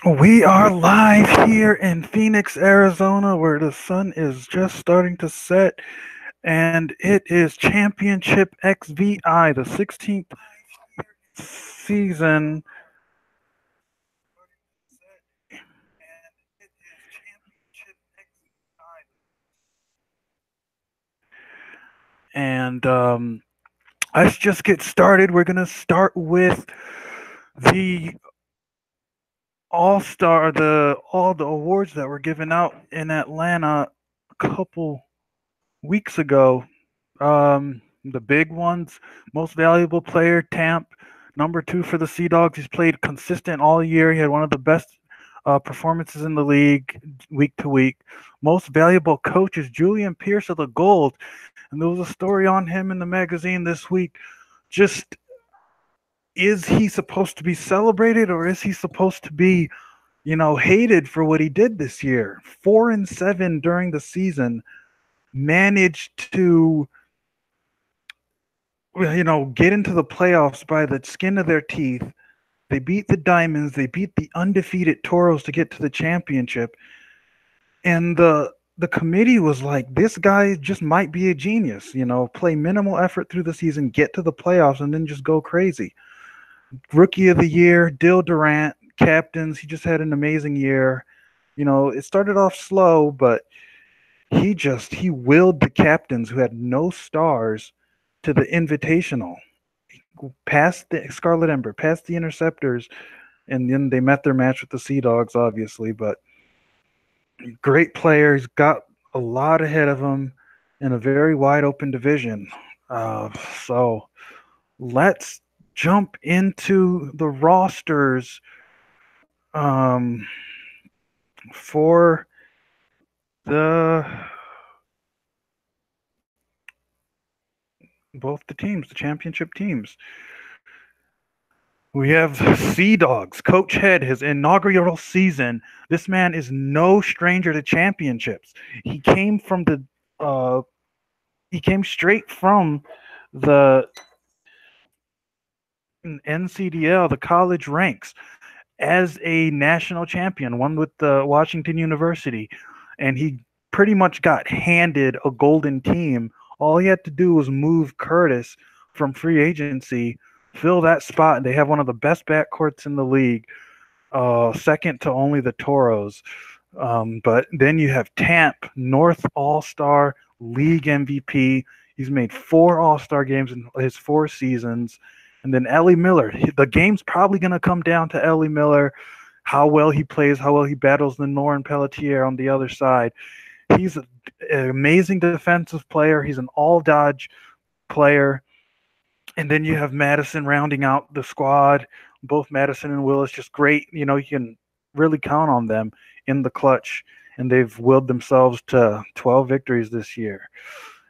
We are live here in Phoenix, Arizona, where the sun is just starting to set, and it is Championship XVI, the 16th season. And let's just get started. We're going to start with the all the awards that were given out in Atlanta a couple weeks ago. The big ones: most valuable player, Tamp. Number two for the Seadogs. He's played consistent all year. He had one of the best performances in the league week to week. Most valuable coach is Julian Pierce of the Gold, and there was a story on him in the magazine this week. Just, is he supposed to be celebrated, or is he supposed to be, hated for what he did this year? 4-7 during the season, managed to get into the playoffs by the skin of their teeth. They beat the Diamonds, they beat the undefeated Toros to get to the championship. And the committee was like, this guy just might be a genius, play minimal effort through the season, get to the playoffs, and then just go crazy. Rookie of the year, Dill Durant, captains, he just had an amazing year. It started off slow, but he willed the captains who had no stars to the invitational, past the Scarlet Ember, past the Interceptors, and then they met their match with the Seadogs, obviously. But great players, got a lot ahead of them in a very wide open division. So let's jump into the rosters um, for the both the teams, the championship teams. We have Seadogs, Coach Head, his inaugural season. This man is no stranger to championships. He came from the he came straight from the NCDL, the college ranks, as a national champion, one with the Washington University, and he pretty much got handed a golden team. All he had to do was move Curtis from free agency, fill that spot, and they have one of the best backcourts in the league, second to only the Toros. But then you have Tamp, North All-Star, League MVP. He's made 4 All-Star games in his 4 seasons. And then Ellie Miller. The game's probably going to come down to Ellie Miller, how well he plays, how well he battles Lenore and Pelletier on the other side. He's an amazing defensive player. He's an all-dodge player. And then you have Madison rounding out the squad. Both Madison and Willis just great. You can really count on them in the clutch. And they've willed themselves to 12 victories this year.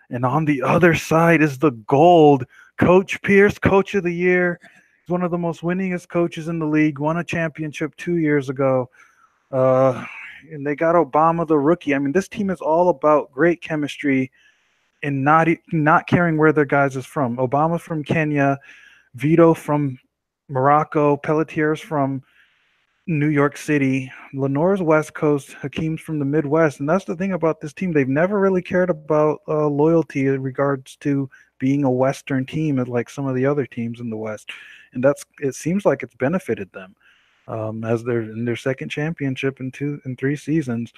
And on the other side is the gold. Coach Pierce, Coach of the Year. He's one of the most winningest coaches in the league. Won a championship 2 years ago. And they got Obama, the rookie. I mean, this team is all about great chemistry and not caring where their guys is from. Obama from Kenya, Vito from Morocco, Pelletier's from New York City, Lenore's West Coast, Hakeem's from the Midwest. And that's the thing about this team. They've never really cared about loyalty in regards to being a Western team like some of the other teams in the West. And it seems like it's benefited them as they're in their second championship in 3 seasons.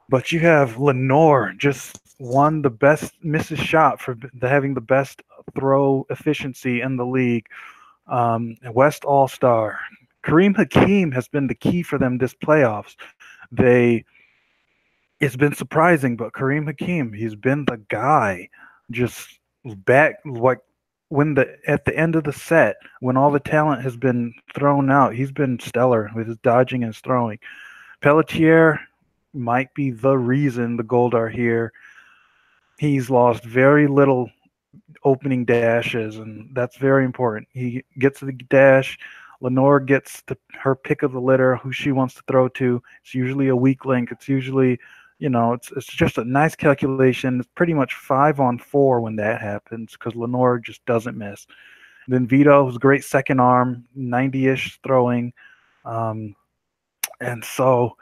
But you have Lenore just won the best misses shot for having the best throw efficiency in the league. West All-Star. Kareem Hakeem has been the key for them this playoffs. It's been surprising, but Kareem Hakeem, he's been the guy. Just back like at the end of the set, when all the talent has been thrown out, he's been stellar with his dodging and his throwing. Pelletier might be the reason the Gold are here. He's lost very little opening dashes, and that's very important. He gets the dash. Lenore gets her pick of the litter, who she wants to throw to. It's usually a weak link. It's usually, it's just a nice calculation. It's pretty much 5-on-4 when that happens because Lenore just doesn't miss. And then Vito, who's a great second arm, 90-ish throwing. And so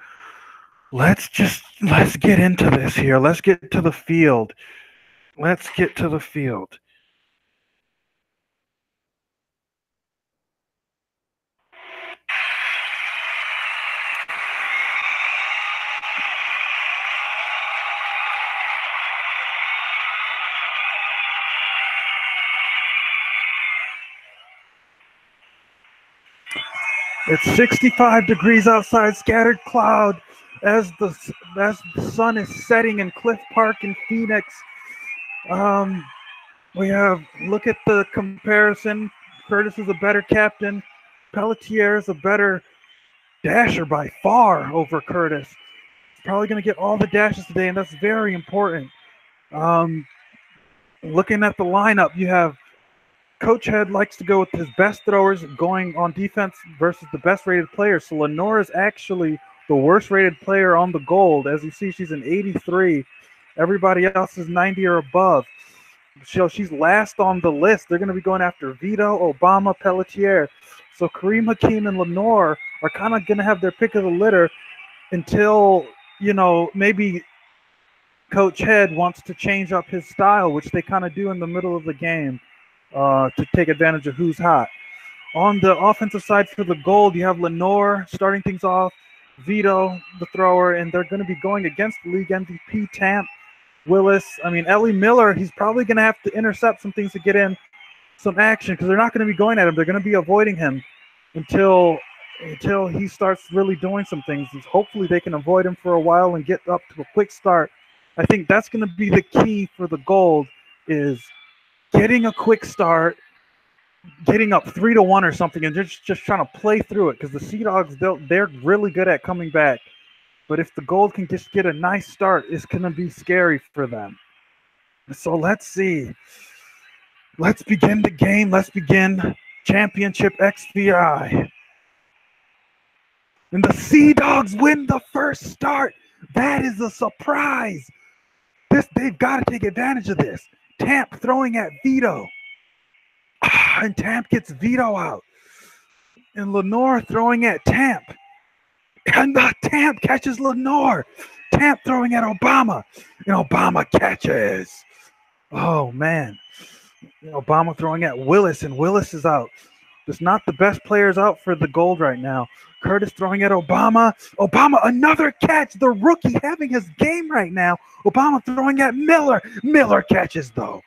let's get into this here. Let's get to the field. Let's get to the field. It's 65 degrees outside, scattered cloud as the sun is setting in Cliff Park in Phoenix. We have, look at the comparison. Curtis is a better captain. Pelletier is a better dasher by far over Curtis. He's probably going to get all the dashes today, and that's very important. Looking at the lineup, you have Coach Head likes to go with his best throwers going on defense versus the best rated players. So Lenore is actually the worst rated player on the gold. As you see, she's an 83. Everybody else is 90 or above. So she's last on the list. They're going to be going after Vito, Obama, Pelletier. So Kareem, Hakeem, and Lenore are kind of going to have their pick of the litter until, you know, maybe Coach Head wants to change up his style, which they kind of do in the middle of the game. To take advantage of who's hot. On the offensive side for the gold, you have Lenore starting things off, Vito, the thrower, and they're going to be going against the league MVP, Tamp, Willis. I mean, Ellie Miller, he's probably going to have to intercept some things to get in some action because they're not going to be going at him. They're going to be avoiding him until he starts really doing some things. Hopefully they can avoid him for a while and get up to a quick start. I think that's going to be the key for the gold is getting a quick start, getting up 3-1 or something, and just trying to play through it because the Seadogs, they're really good at coming back. But if the gold can just get a nice start, it's going to be scary for them. So let's see. Let's begin the game. Let's begin Championship XVI. And the Seadogs win the first start. That is a surprise. They've got to take advantage of this. Tamp throwing at Vito. And Tamp gets Vito out. And Lenore throwing at Tamp. And the Tamp catches Lenore. Tamp throwing at Obama. And Obama catches. Oh, man. And Obama throwing at Willis. And Willis is out. There's not the best players out for the gold right now. Curtis throwing at Obama. Obama, another catch. The rookie having his game right now. Obama throwing at Miller. Miller catches, though.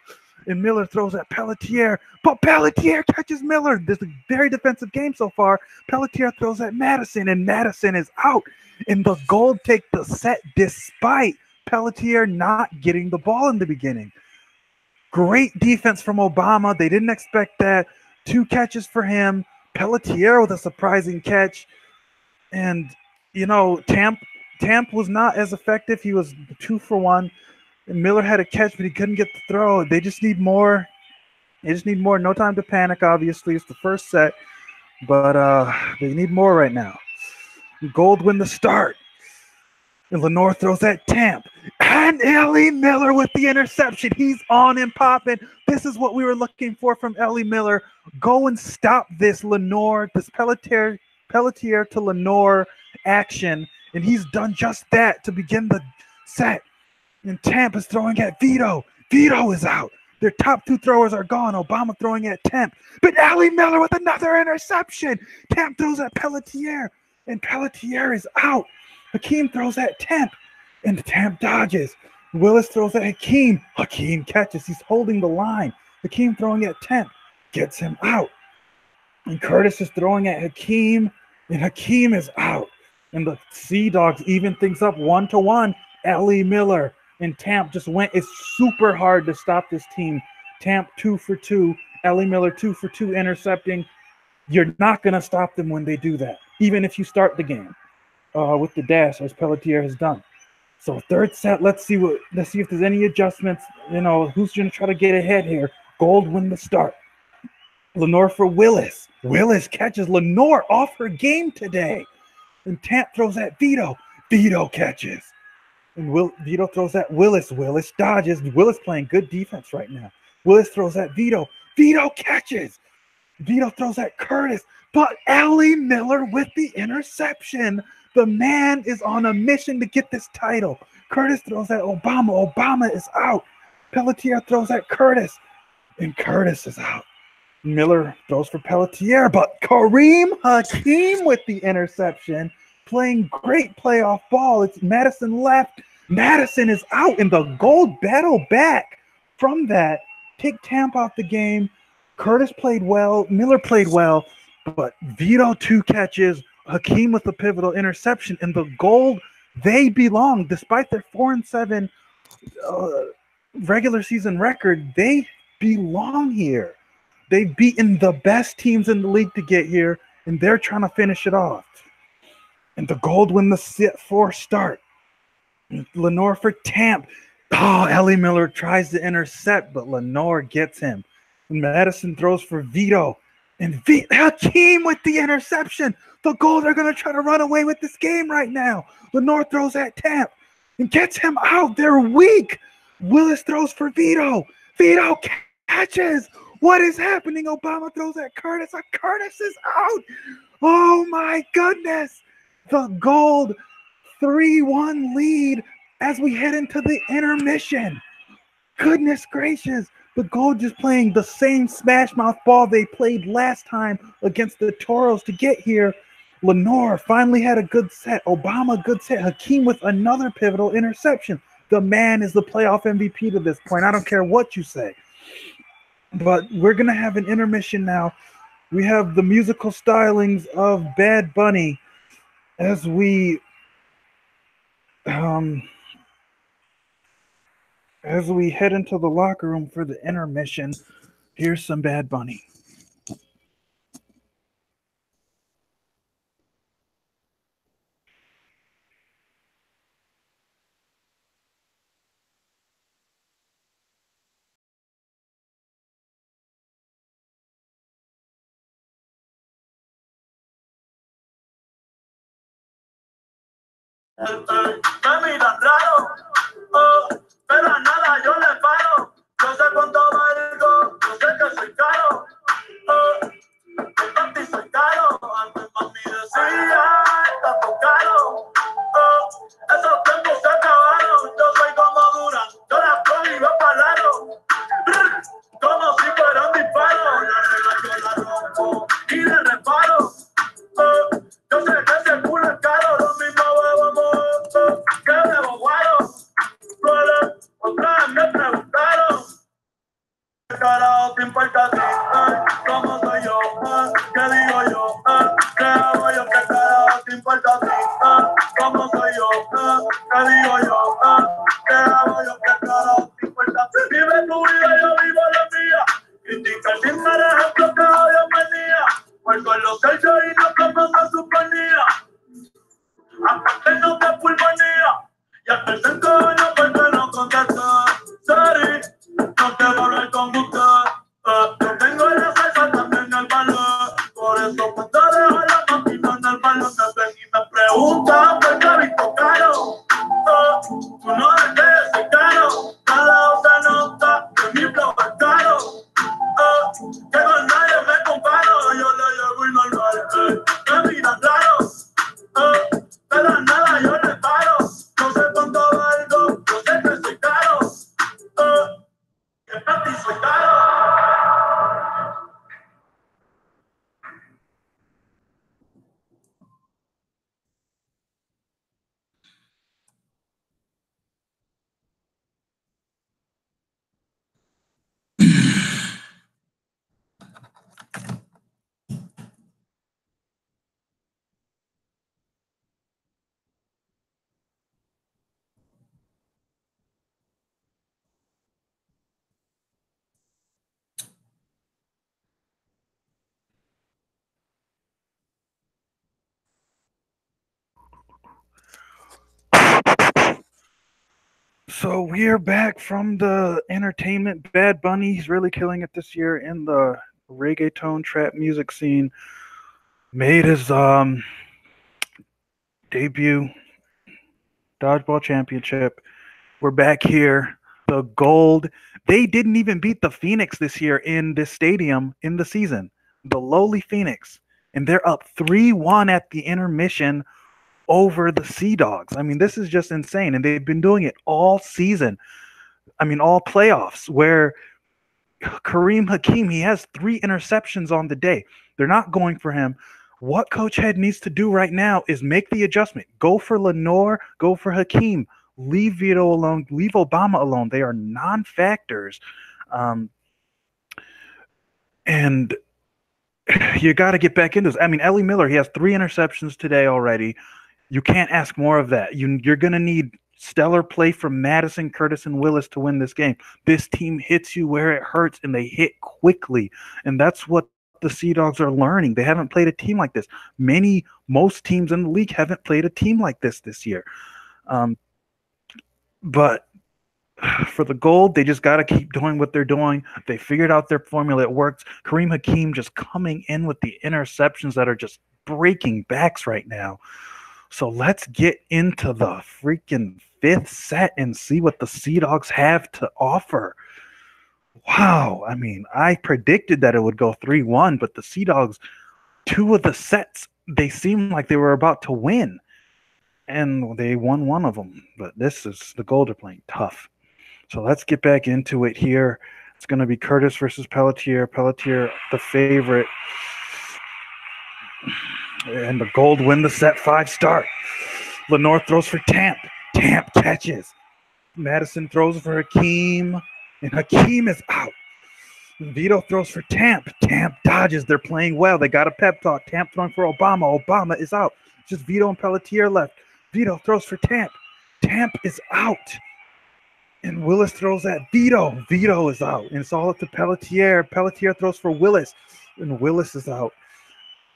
And Miller throws at Pelletier. But Pelletier catches Miller. This is a very defensive game so far. Pelletier throws at Madison. And Madison is out. And the gold take the set despite Pelletier not getting the ball in the beginning. Great defense from Obama. They didn't expect that. 2 catches for him. Pelletier with a surprising catch. And, you know, Tamp was not as effective. He was 2 for 1. And Miller had a catch, but he couldn't get the throw. They just need more. They just need more. No time to panic, obviously. It's the first set. But they need more right now. Gold win the start. And Lenore throws at Tamp. And Ellie Miller with the interception. He's on and popping. This is what we were looking for from Ellie Miller. Go and stop this Lenore, this Pelletier to Lenore action. And he's done just that to begin the set. And Tamp is throwing at Vito. Vito is out. Their top 2 throwers are gone. Obama throwing at Tamp. But Ellie Miller with another interception. Tamp throws at Pelletier. And Pelletier is out. Hakeem throws at Tamp. And Tamp dodges. Willis throws at Hakeem. Hakeem catches. He's holding the line. Hakeem throwing at Tamp. Gets him out. And Curtis is throwing at Hakeem. And Hakeem is out. And the Seadogs even things up 1-1. Ellie Miller and Tamp just went. It's super hard to stop this team. Tamp 2 for 2. Ellie Miller 2 for 2 intercepting. You're not going to stop them when they do that, even if you start the game with the dash, as Pelletier has done. So third set, let's see if there's any adjustments. You know, who's going to try to get ahead here? Gold win the start. Lenore for Willis. Willis catches Lenore off her game today. And Tamp throws at Vito. Vito catches. And Vito throws at Willis. Willis dodges. Willis playing good defense right now. Willis throws at Vito. Vito catches. Vito throws at Curtis. But Ellie Miller with the interception. The man is on a mission to get this title. Curtis throws at Obama. Obama is out. Pelletier throws at Curtis, and Curtis is out. Miller throws for Pelletier, but Kareem Hakeem with the interception, playing great playoff ball. It's Madison left. Madison is out, and the Gold battle back from that. Take Tampa off the game. Curtis played well. Miller played well, but Vito 2 catches. Hakeem with the pivotal interception, and the Gold, they belong. Despite their 4-7 regular season record, they belong here. They've beaten the best teams in the league to get here, and they're trying to finish it off. And the Gold win the 4 start. Lenore for Tamp. Oh, Ellie Miller tries to intercept, but Lenore gets him. And Madison throws for Vito. And Hakeem with the interception. The Gold are going to try to run away with this game right now. Lenore throws at Tamp and gets him out. They're weak. Willis throws for Vito. Vito catches. What is happening? Obama throws at Curtis. Curtis is out. Oh, my goodness. The Gold 3-1 lead as we head into the intermission. Goodness gracious. The Gold just playing the same smash mouth ball they played last time against the Toros to get here. Lenore finally had a good set. Obama, good set. Hakeem with another pivotal interception. The man is the playoff MVP to this point. I don't care what you say. But we're going to have an intermission now. We have the musical stylings of Bad Bunny as we head into the locker room for the intermission. Here's some Bad Bunny. Me miran raro, pero a nada yo le paro. Yo sé cuánto valgo, yo sé que soy caro. Yo también soy caro. Antes mami decía, está por caro. Esos tiempos se acabaron. Yo soy como Durán, yo la pongo y voy para lado. Como si fuera un disparo. La regla yo la rompo y le reparo. Yo sé que ese culo es caro, lo mismo bebo que bebo guaro. Otra vez me preguntaron, ¿qué carajo te importa a ti? ¿Cómo soy yo? ¿Qué digo yo? ¿Qué hago yo? ¿Qué carajo te importa a ti? ¿Cómo soy yo? ¿Qué digo yo? ¿Qué hago yo? ¿Qué carajo te importa a ti? Vive tu vida, yo vivo la mía. Critica sin dar ejemplo que odio manía. Vuelvo en los hechos y no como se suponía. Hasta que no te pulmonía. Y hasta el encono porque no contestó. Sorry, no quiero hablar con usted. Yo tengo la salsa también el valor. Por eso cuando dejo la máquina en el balón me ven y me preguntan por qué he visto caro. Tú no eres que yo soy caro. Cada otra nota que mi flow es caro. Que con nadie me comparo. Yo le llevo y normal. Me miran raro. Pero nada yo le paro. No sé cuánto valgo. Yo sé que soy caro. Que para ti soy caro. So we're back from the entertainment. Bad Bunny, he's really killing it this year in the reggaeton trap music scene. Made his debut dodgeball championship. We're back here. The Gold. They didn't even beat the Phoenix this year in this stadium in the season. The lowly Phoenix. And they're up 3-1 at the intermission over the Seadogs. I mean, this is just insane. And they've been doing it all season. I mean, all playoffs, where Kareem Hakeem, he has 3 interceptions on the day. They're not going for him. What Coach Head needs to do right now is make the adjustment. Go for Lenore, go for Hakeem. Leave Vito alone, leave Obama alone. They are non-factors. And you got to get back into this. I mean, Ellie Miller, he has 3 interceptions today already. You can't ask more of that. You're going to need stellar play from Madison, Curtis, and Willis to win this game. This team hits you where it hurts, and they hit quickly. And that's what the Seadogs are learning. They haven't played a team like this. Most teams in the league haven't played a team like this year. But for the gold, they just got to keep doing what they're doing. They figured out their formula. It works. Kareem Hakeem just coming in with the interceptions that are just breaking backs right now. So let's get into the freaking 5th set and see what the Seadogs have to offer. Wow. I mean, I predicted that it would go 3-1, but the Seadogs, 2 of the sets, they seemed like they were about to win. And they won 1 of them. But the Gold are playing tough. So let's get back into it here. It's going to be Curtis versus Pelletier. Pelletier, the favorite. And the Gold win the set 5 start. Lenore throws for Tamp. Tamp catches. Madison throws for Hakeem. And Hakeem is out. Vito throws for Tamp. Tamp dodges. They're playing well. They got a pep talk. Tamp throwing for Obama. Obama is out. Just Vito and Pelletier left. Vito throws for Tamp. Tamp is out. And Willis throws at Vito. Vito is out. And it's all up to Pelletier. Pelletier throws for Willis. And Willis is out.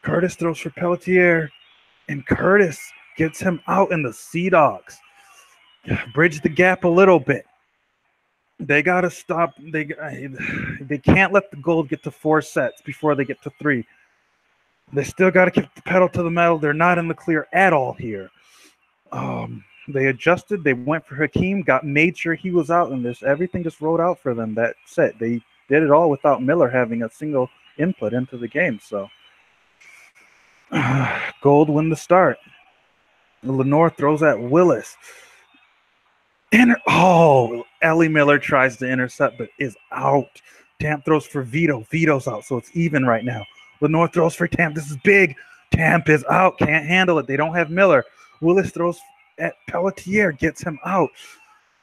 Curtis throws for Pelletier. And Curtis gets him out in the Seadogs. Bridge the gap a little bit. They got to stop. They can't let the Gold get to 4 sets before they get to 3. They still got to keep the pedal to the metal. They're not in the clear at all here. They adjusted. They went for Hakeem, made sure he was out in this. Everything just rolled out for them that set. They did it all without Miller having a single input into the game. So Gold win the start. Lenore throws at Willis. Ellie Miller tries to intercept, but is out. Tamp throws for Vito. Vito's out, so it's even right now. Lenore throws for Tamp. This is big. Tamp is out. Can't handle it. They don't have Miller. Willis throws at Pelletier. Gets him out.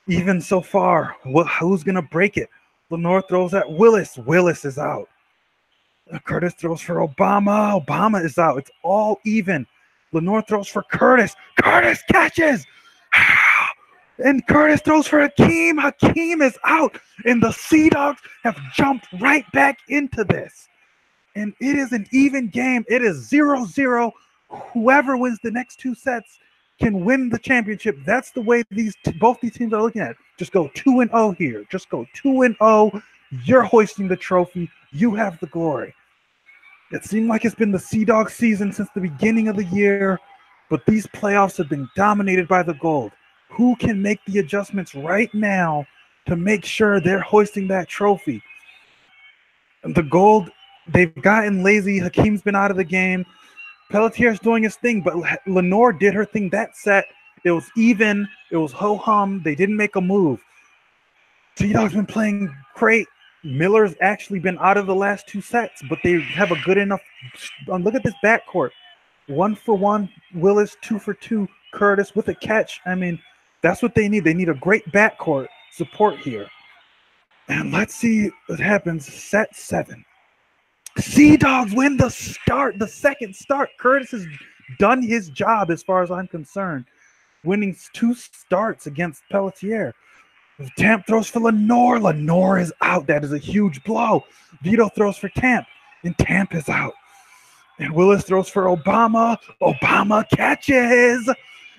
Even so far. Who's going to break it? Lenore throws at Willis. Willis is out. Curtis throws for Obama. Obama is out. It's all even. Lenore throws for Curtis. Curtis catches. And Curtis throws for Hakeem. Hakeem is out. And the Seadogs have jumped right back into this. And it is an even game. It is 0-0. Whoever wins the next 2 sets can win the championship. That's the way both these teams are looking at it. Just go 2-0 here. Just go 2-0. You're hoisting the trophy. You have the glory. It seemed like it's been the Seadogs season since the beginning of the year, but these playoffs have been dominated by the Gold. Who can make the adjustments right now to make sure they're hoisting that trophy? The Gold, they've gotten lazy. Hakeem's been out of the game. Pelletier's doing his thing, but Lenore did her thing that set. It was even. It was ho-hum. They didn't make a move. Seadogs been playing great. Miller's actually been out of the last 2 sets, but they have a good enough. Look at this backcourt. 1 for 1, Willis, 2 for 2, Curtis with a catch. I mean, that's what they need. They need a great backcourt support here. And let's see what happens. Set 7. Seadogs win the second start. Curtis has done his job as far as I'm concerned, winning 2 starts against Pelletier. Tamp throws for Lenore. Lenore is out. That is a huge blow. Vito throws for Tamp, and Tamp is out. And Willis throws for Obama. Obama catches.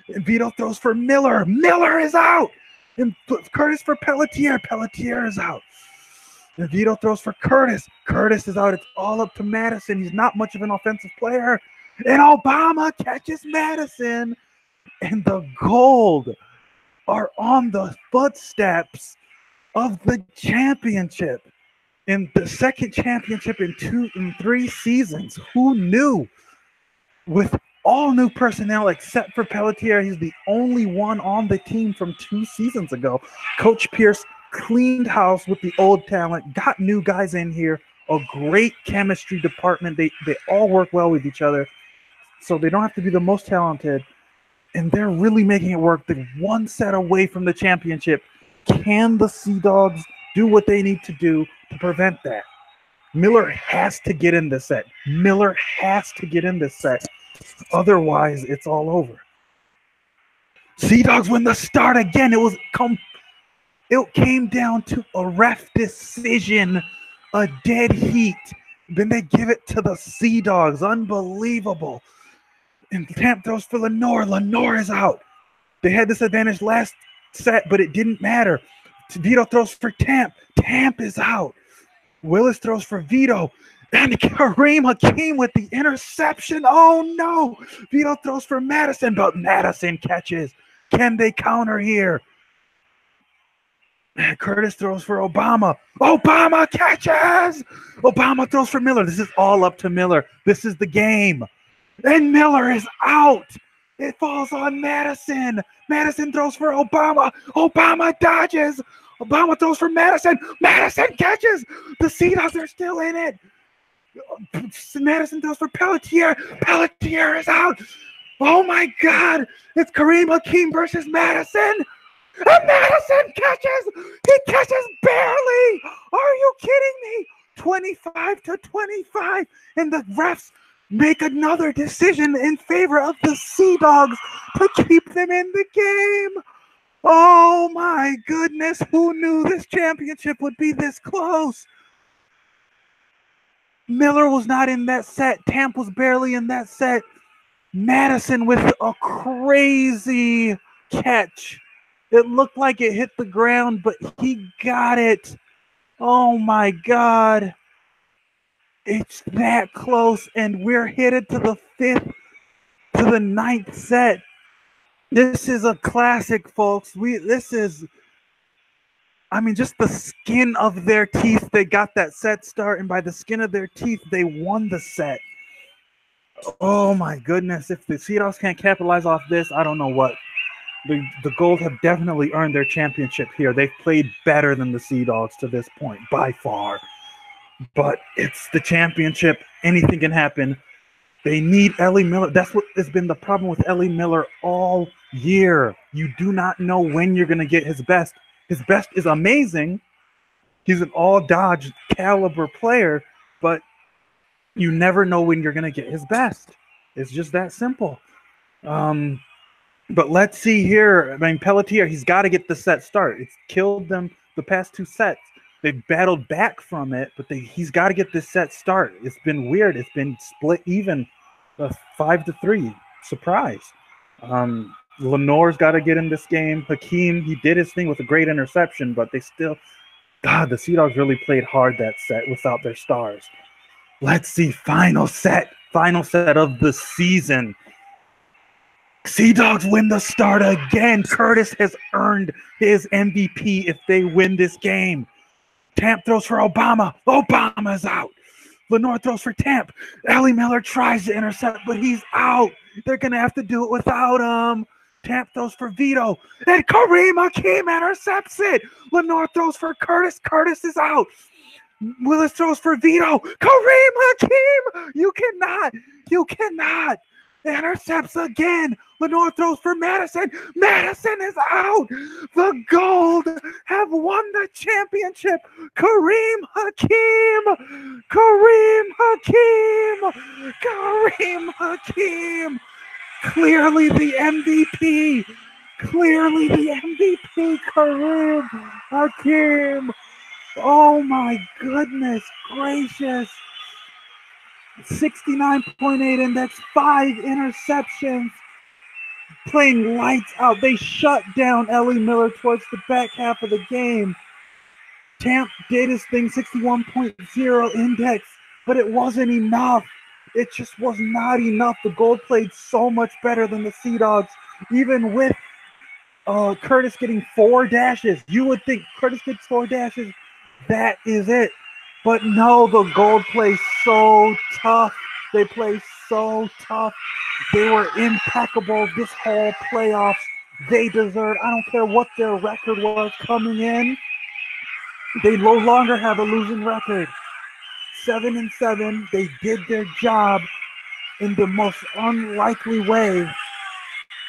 And Vito throws for Miller. Miller is out. And Curtis for Pelletier. Pelletier is out. And Vito throws for Curtis. Curtis is out. It's all up to Madison. He's not much of an offensive player. And Obama catches Madison. And the Gold are on the footsteps of the championship. In the second championship in 3 seasons. Who knew? With all new personnel except for Pelletier. He's the only one on the team from 2 seasons ago. Coach Pierce cleaned house with the old talent, got new guys in here, a great chemistry department. They all work well with each other, so they don't have to be the most talented, and they're really making it work. They're 1 set away from the championship. Can the Seadogs do what they need to do to prevent that? Miller has to get in this set. Miller has to get in this set. Otherwise, it's all over. Seadogs win the start again. It came down to a ref decision, a dead heat. Then they give it to the Seadogs. Unbelievable. And Tamp throws for Lenore. Lenore is out. They had this advantage last set, but it didn't matter. Vito throws for Tamp. Tamp is out. Willis throws for Vito. And Kareem Hakeem with the interception. Oh, no. Vito throws for Madison, but Madison catches. Can they counter here? Curtis throws for Obama. Obama catches. Obama throws for Miller. This is all up to Miller. This is the game. And Miller is out. It falls on Madison. Madison throws for Obama. Obama dodges. Obama throws for Madison. Madison catches. The Seadogs are still in it. Madison throws for Pelletier. Pelletier is out. Oh my God. It's Kareem Hakeem versus Madison. And Madison catches. He catches barely. Are you kidding me? 25-25. And the refs make another decision in favor of the Seadogs to keep them in the game. Oh my goodness. Who knew this championship would be this close? Miller was not in that set. Tamp was barely in that set. Madison with a crazy catch. It looked like it hit the ground, but he got it. Oh my God. It's that close, and we're headed to the 9th set. This is a classic, folks. Just the skin of their teeth, they got that set start, and by the skin of their teeth, they won the set. Oh my goodness. If the Seadogs can't capitalize off this, I don't know what. The Gold have definitely earned their championship here. They've played better than the Seadogs to this point, by far. But it's the championship. Anything can happen. They need Ellie Miller. That's what has been the problem with Ellie Miller all year. You do not know when you're going to get his best. His best is amazing. He's an all-dodge caliber player, but you never know when you're going to get his best. It's just that simple. But let's see here. Pelletier, he's got to get the set start. It's killed them the past 2 sets. They've battled back from it, but he's got to get this set start. It's been weird. It's been split even, 5-3. Surprise. Lenore's got to get in this game. Hakeem, he did his thing with a great interception, but they still, the Seadogs really played hard that set without their stars. Let's see, final set of the season. Seadogs win the start again. Curtis has earned his MVP if they win this game. Tamp throws for Obama. Obama's out. Lenore throws for Tamp. Ellie Miller tries to intercept, but he's out. They're going to have to do it without him. Tamp throws for Vito. And Kareem Hakeem intercepts it. Lenore throws for Curtis. Curtis is out. Willis throws for Vito. Kareem Hakeem! You cannot. Intercepts again. Lenore throws for Madison. Madison is out. The Gold have won the championship. Kareem Hakeem. Kareem Hakeem. Kareem Hakeem. Clearly the MVP. Clearly the MVP. Kareem Hakeem. Oh my goodness gracious. 69.8 index, 5 interceptions, playing lights out. They shut down Ellie Miller towards the back half of the game. Tamp did his thing, 61.0 index, but it wasn't enough. It just was not enough. The Gold played so much better than the Seadogs, even with Curtis getting 4 dashes. You would think Curtis gets 4 dashes, that is it. But no, the Gold plays so tough. They play so tough. They were impeccable this whole playoffs. They deserved, I don't care what their record was coming in. They no longer have a losing record. 7-7. They did their job in the most unlikely way,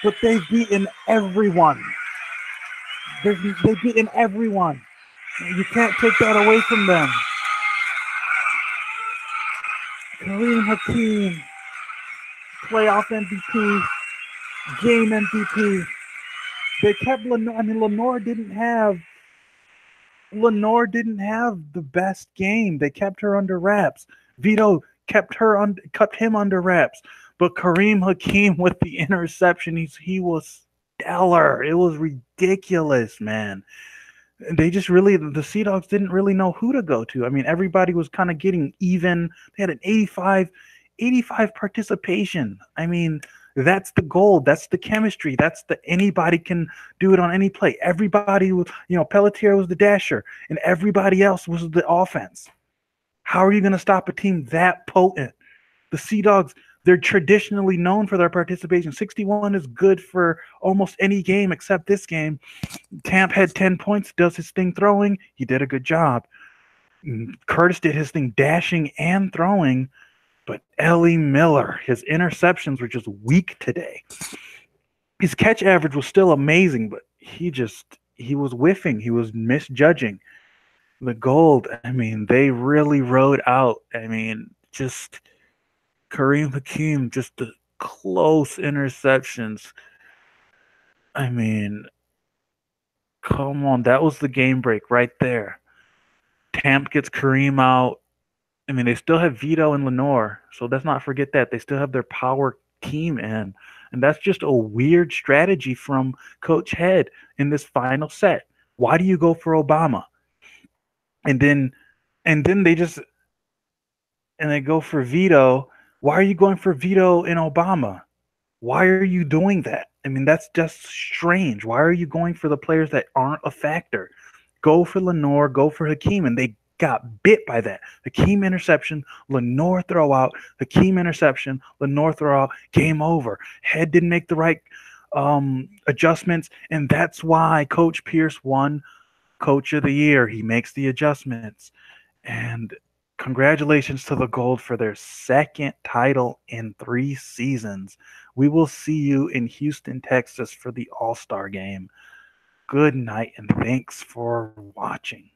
but they've beaten everyone. They've beaten everyone. You can't take that away from them. Kareem Hakeem, playoff MVP, game MVP. They kept Lenore. I mean, Lenore didn't have the best game. They kept her under wraps. Vito kept him under wraps. But Kareem Hakeem with the interception, he was stellar. It was ridiculous, man. They just really, the Seadogs didn't really know who to go to. I mean, everybody was kind of getting even. They had an 85 participation. I mean, that's the goal. That's the chemistry. That's anybody can do it on any play. Everybody was, Pelletier was the dasher, and everybody else was the offense. How are you going to stop a team that potent? The Seadogs, they're traditionally known for their participation. 61 is good for almost any game except this game. Tamp had 10 points, does his thing throwing. He did a good job. Curtis did his thing dashing and throwing. But Ellie Miller, his interceptions were just weak today. His catch average was still amazing, but he was whiffing. He was misjudging. The Gold, I mean, they really rode out. I mean, just Kareem Hakeem, just the close interceptions. I mean, come on. That was the game break right there. Tamp gets Kareem out. I mean, they still have Vito and Lenore, so let's not forget that. They still have their power team in. And that's just a weird strategy from Coach Head in this final set. Why do you go for Obama? And then they go for Vito. Why are you going for Vito and Obama? Why are you doing that? I mean, that's just strange. Why are you going for the players that aren't a factor? Go for Lenore, go for Hakeem, and they got bit by that. Hakeem interception, Lenore throw out, Hakeem interception, Lenore throw out, game over. Head didn't make the right adjustments, and that's why Coach Pierce won Coach of the Year. He makes the adjustments. And congratulations to the Gold for their second title in 3 seasons. We will see you in Houston, Texas for the All-Star game. Good night, and thanks for watching.